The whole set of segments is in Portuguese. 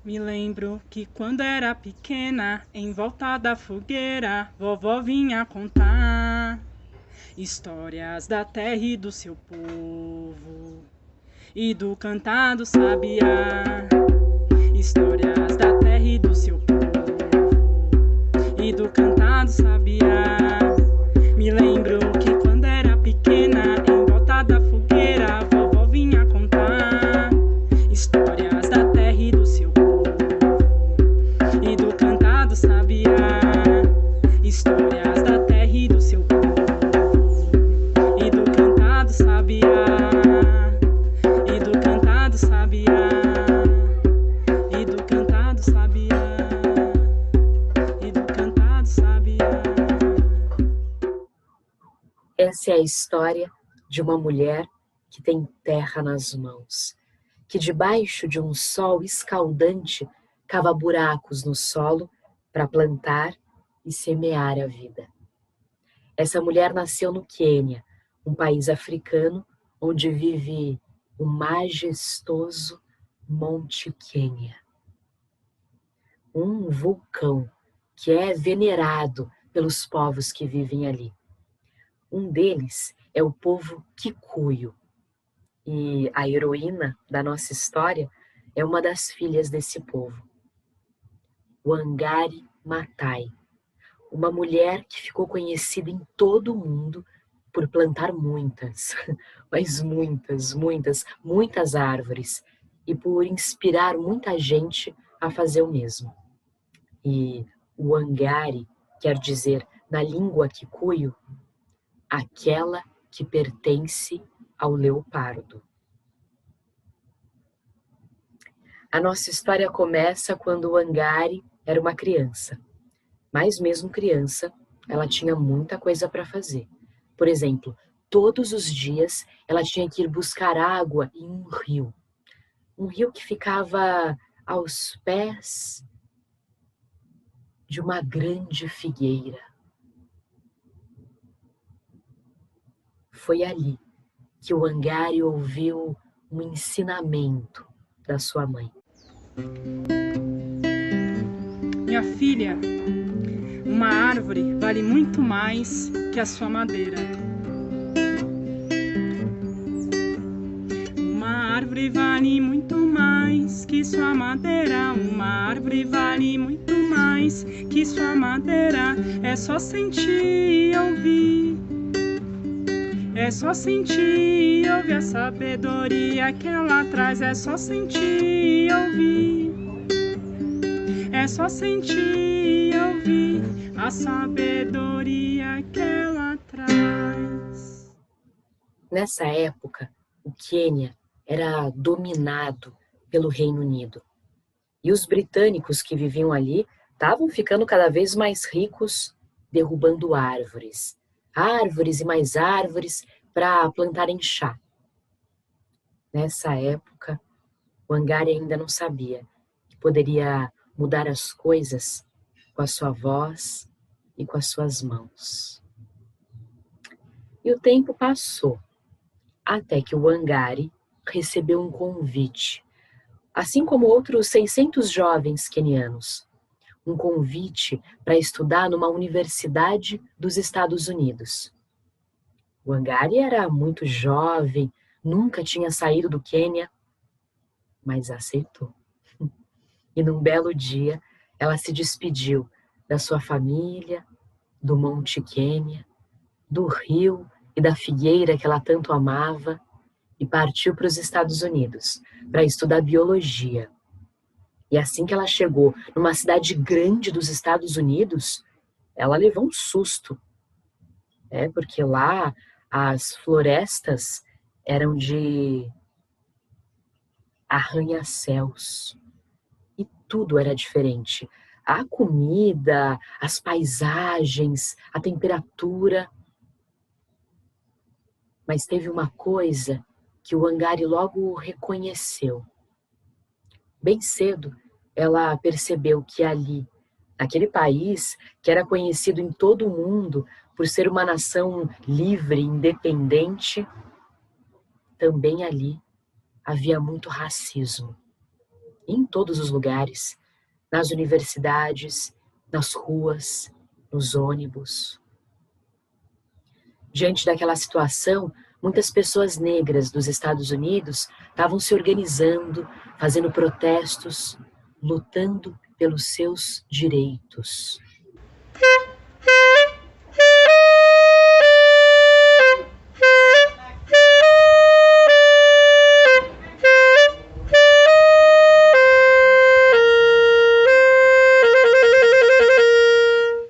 Me lembro que quando era pequena, em volta da fogueira, vovó vinha contar histórias da terra e do seu povo e do cantado sabiá. Histórias da terra e do seu povo e do cantado sabiá. Me lembro que quando era pequena, em volta da fogueira, a vovó vinha contar histórias da terra e do seu povo e do cantado sabiá. Histórias da terra e do seu povo e do cantado sabiá. E do cantado sabiá. E do cantado sabiá. E do cantado sabiá. Essa é a história de uma mulher que tem terra nas mãos, que debaixo de um sol escaldante cava buracos no solo para plantar e semear a vida. Essa mulher nasceu no Quênia, um país africano onde vive o majestoso Monte Quênia, um vulcão que é venerado pelos povos que vivem ali. Um deles é o povo Kikuyu, e a heroína da nossa história é uma das filhas desse povo, Wangari Maathai, uma mulher que ficou conhecida em todo o mundo por plantar muitas, mas muitas árvores e por inspirar muita gente a fazer o mesmo. E Wangari quer dizer, na língua Kikuyu, aquela que pertence ao leopardo. A nossa história começa quando Wangari era uma criança. Mas mesmo criança, ela tinha muita coisa para fazer. Por exemplo, todos os dias ela tinha que ir buscar água em um rio. Um rio que ficava aos pés de uma grande figueira. Foi ali que o Wangari ouviu um ensinamento da sua mãe. Minha filha, uma árvore vale muito mais que a sua madeira. Uma árvore vale muito mais que sua madeira. Uma árvore vale muito mais que sua madeira. É só sentir e ouvir. É só sentir e ouvir a sabedoria que ela traz. É só sentir e ouvir. É só sentir e ouvir a sabedoria que ela traz. Nessa época, o Quênia era dominado pelo Reino Unido. E os britânicos que viviam ali estavam ficando cada vez mais ricos, derrubando árvores. Árvores e mais árvores para plantarem chá. Nessa época, Wangari ainda não sabia que poderia mudar as coisas com a sua voz e com as suas mãos. E o tempo passou, até que o Wangari recebeu um convite, assim como outros 600 jovens quenianos, um convite para estudar numa universidade dos Estados Unidos. Wangari era muito jovem, nunca tinha saído do Quênia, mas aceitou. E num belo dia, ela se despediu da sua família, do Monte Quênia, do rio e da figueira que ela tanto amava, e partiu para os Estados Unidos para estudar biologia. E assim que ela chegou numa cidade grande dos Estados Unidos, ela levou um susto. Porque lá as florestas eram de arranha-céus. E tudo era diferente. A comida, as paisagens, a temperatura. Mas teve uma coisa que o Wangari logo reconheceu. Bem cedo, ela percebeu que ali, naquele país que era conhecido em todo o mundo por ser uma nação livre, independente, também ali havia muito racismo. em todos os lugares, nas universidades, nas ruas, nos ônibus. Diante daquela situação, muitas pessoas negras dos Estados Unidos estavam se organizando, fazendo protestos, lutando pelos seus direitos.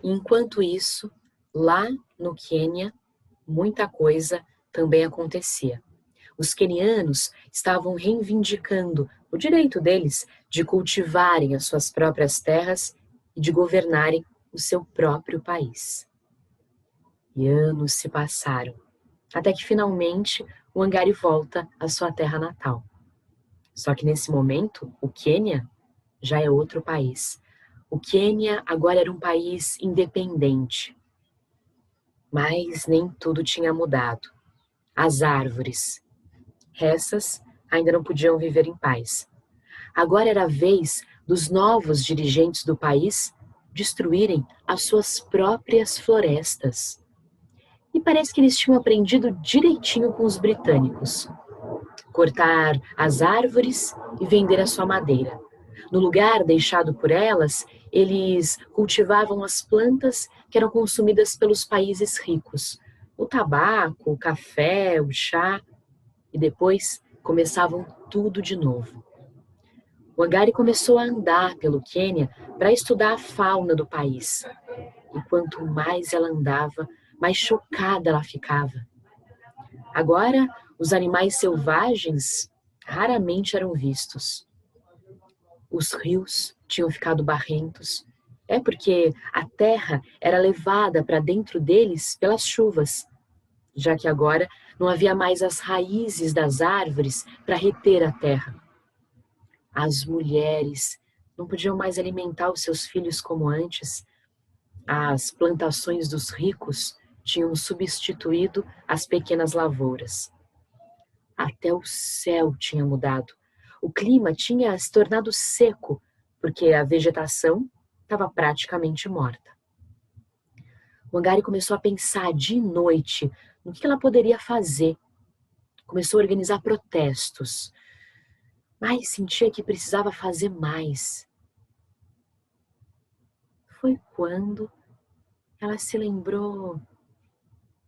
Enquanto isso, lá no Quênia, muita coisa também acontecia. Os quenianos estavam reivindicando o direito deles de cultivarem as suas próprias terras e de governarem o seu próprio país. E anos se passaram, até que finalmente o Wangari volta à sua terra natal. Só que nesse momento, o Quênia já é outro país. O Quênia agora era um país independente. Mas nem tudo tinha mudado. As árvores, essas ainda não podiam viver em paz. Agora era a vez dos novos dirigentes do país destruírem as suas próprias florestas. E parece que eles tinham aprendido direitinho com os britânicos. Cortar as árvores e vender a sua madeira. No lugar deixado por elas, eles cultivavam as plantas que eram consumidas pelos países ricos. O tabaco, o café, o chá. E depois começavam tudo de novo. Wangari começou a andar pelo Quênia para estudar a fauna do país. E quanto mais ela andava, mais chocada ela ficava. Agora, os animais selvagens raramente eram vistos. Os rios tinham ficado barrentos. É porque a terra era levada para dentro deles pelas chuvas, já que agora não havia mais as raízes das árvores para reter a terra. As mulheres não podiam mais alimentar os seus filhos como antes. As plantações dos ricos tinham substituído as pequenas lavouras. Até o céu tinha mudado. O clima tinha se tornado seco, porque a vegetação estava praticamente morta. Wangari começou a pensar dia e noite no que ela poderia fazer. Começou a organizar protestos, mas sentia que precisava fazer mais. Foi quando ela se lembrou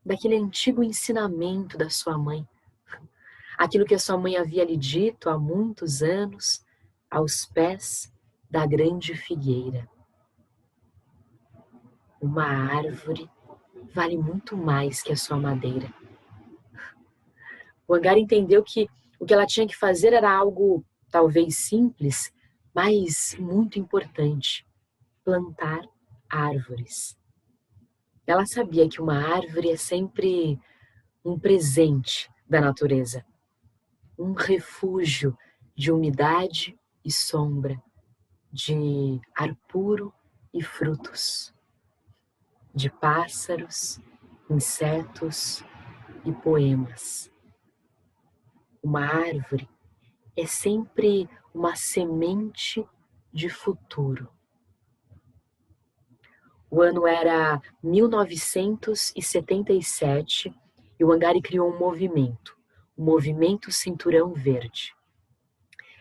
daquele antigo ensinamento da sua mãe. Aquilo que a sua mãe havia lhe dito há muitos anos, aos pés da grande figueira. Uma árvore vale muito mais que a sua madeira. Wangari entendeu que o que ela tinha que fazer era algo talvez simples, mas muito importante: plantar árvores. Ela sabia que uma árvore é sempre um presente da natureza. Um refúgio de umidade e sombra, de ar puro e frutos, de pássaros, insetos e poemas. Uma árvore é sempre uma semente de futuro. O ano era 1977 e o Wangari criou um movimento. O Movimento Cinturão Verde.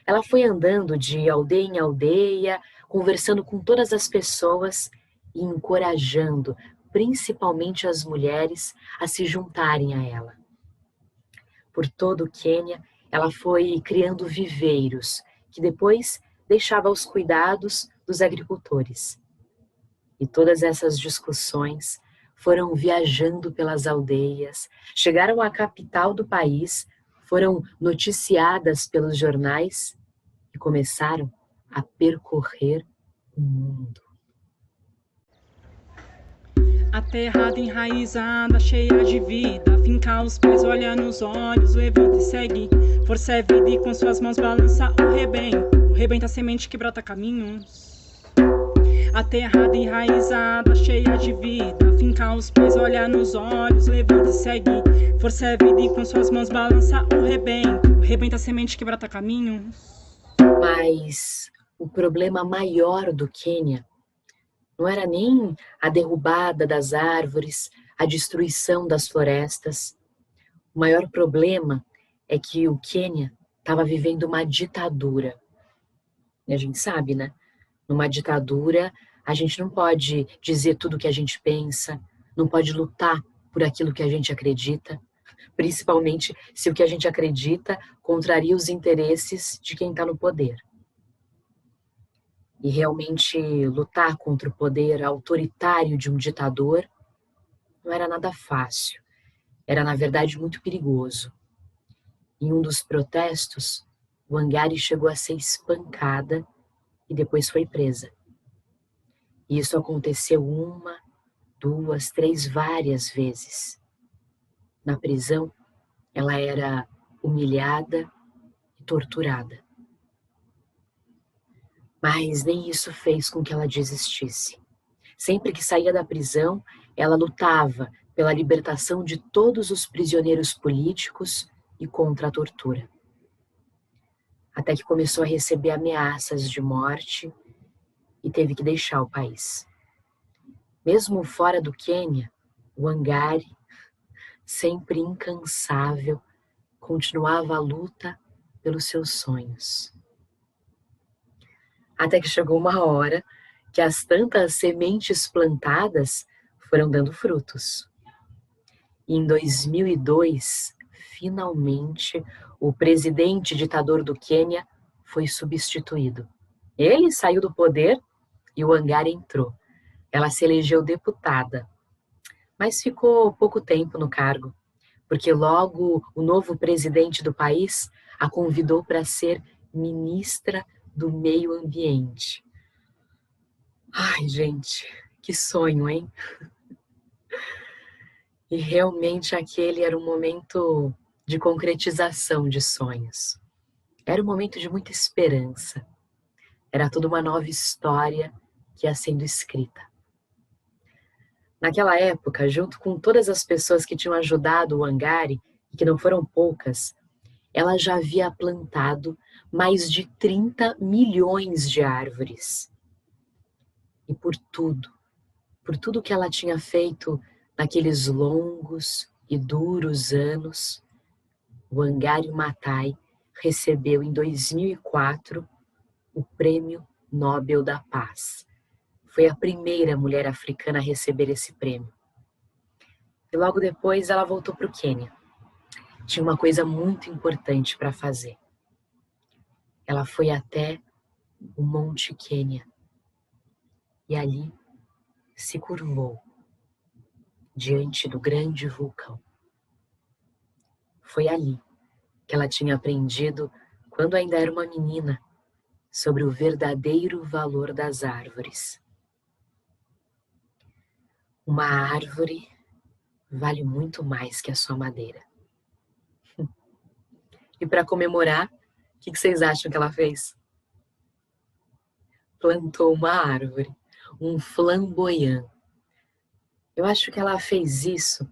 Ela foi andando de aldeia em aldeia, conversando com todas as pessoas e encorajando, principalmente as mulheres, a se juntarem a ela. Por todo o Quênia, ela foi criando viveiros, que depois deixava aos cuidados dos agricultores. E todas essas discussões foram viajando pelas aldeias, chegaram à capital do país, foram noticiadas pelos jornais e começaram a percorrer o mundo. A terra enraizada, cheia de vida, finca os pés, olha nos olhos, levanta e segue. Força é vida e com suas mãos balança o rebenta a semente que brota caminhos. A terra enraizada, cheia de vida, finca os pés, olha nos olhos, levanta e segue. Força é vida e com suas mãos balança o rebenta a semente que brota caminhos. Uma Mas o problema maior do Quênia não era nem a derrubada das árvores, a destruição das florestas. O maior problema é que o Quênia estava vivendo uma ditadura. E a gente sabe, né? Numa ditadura, a gente não pode dizer tudo o que a gente pensa, não pode lutar por aquilo que a gente acredita, principalmente se o que a gente acredita contraria os interesses de quem está no poder. E realmente lutar contra o poder autoritário de um ditador não era nada fácil. Era, na verdade, muito perigoso. Em um dos protestos, Wangari chegou a ser espancada e depois foi presa. E isso aconteceu 1, 2, 3, várias vezes. Na prisão, ela era humilhada e torturada. Mas nem isso fez com que ela desistisse. Sempre que saía da prisão, ela lutava pela libertação de todos os prisioneiros políticos e contra a tortura. Até que começou a receber ameaças de morte e teve que deixar o país. Mesmo fora do Quênia, Wangari, sempre incansável, continuava a luta pelos seus sonhos. Até que chegou uma hora que as tantas sementes plantadas foram dando frutos. E em 2002, finalmente, o presidente ditador do Quênia foi substituído. Ele saiu do poder e o Wangari entrou. Ela se elegeu deputada, mas ficou pouco tempo no cargo, porque logo o novo presidente do país a convidou para ser ministra do Meio Ambiente. Ai, gente, que sonho, hein? E realmente aquele era um momento de concretização de sonhos. Era um momento de muita esperança. Era toda uma nova história que ia sendo escrita. Naquela época, junto com todas as pessoas que tinham ajudado o Wangari, e que não foram poucas, ela já havia plantado mais de 30 milhões de árvores. E por tudo que ela tinha feito naqueles longos e duros anos, Wangari Maathai recebeu em 2004 o Prêmio Nobel da Paz. Foi a primeira mulher africana a receber esse prêmio. E logo depois ela voltou para o Quênia. Tinha uma coisa muito importante para fazer. Ela foi até o Monte Quênia e ali se curvou diante do grande vulcão. Foi ali que ela tinha aprendido, quando ainda era uma menina, sobre o verdadeiro valor das árvores. Uma árvore vale muito mais que a sua madeira. E para comemorar, o que vocês acham que ela fez? Plantou uma árvore, um flamboyant. Eu acho que ela fez isso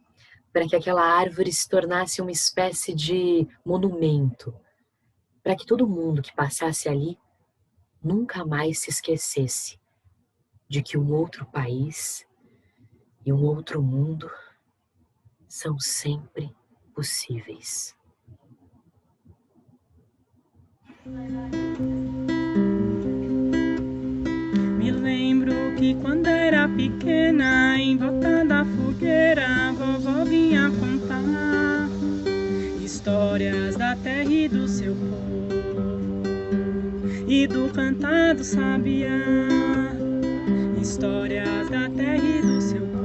para que aquela árvore se tornasse uma espécie de monumento, para que todo mundo que passasse ali nunca mais se esquecesse de que um outro país e um outro mundo são sempre possíveis. Me lembro que quando era pequena, em volta da fogueira, vovó vinha contar histórias da terra e do seu povo e do cantado sabiá. Histórias da terra e do seu povo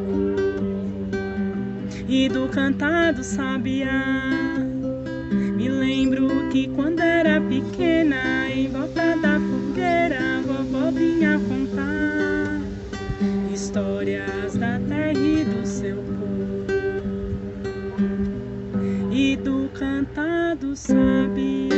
e do cantado sabiá. Me lembro que quando era pequena, em volta da fogueira, vovó vinha contar histórias da terra e do seu povo e do cantado sabiá.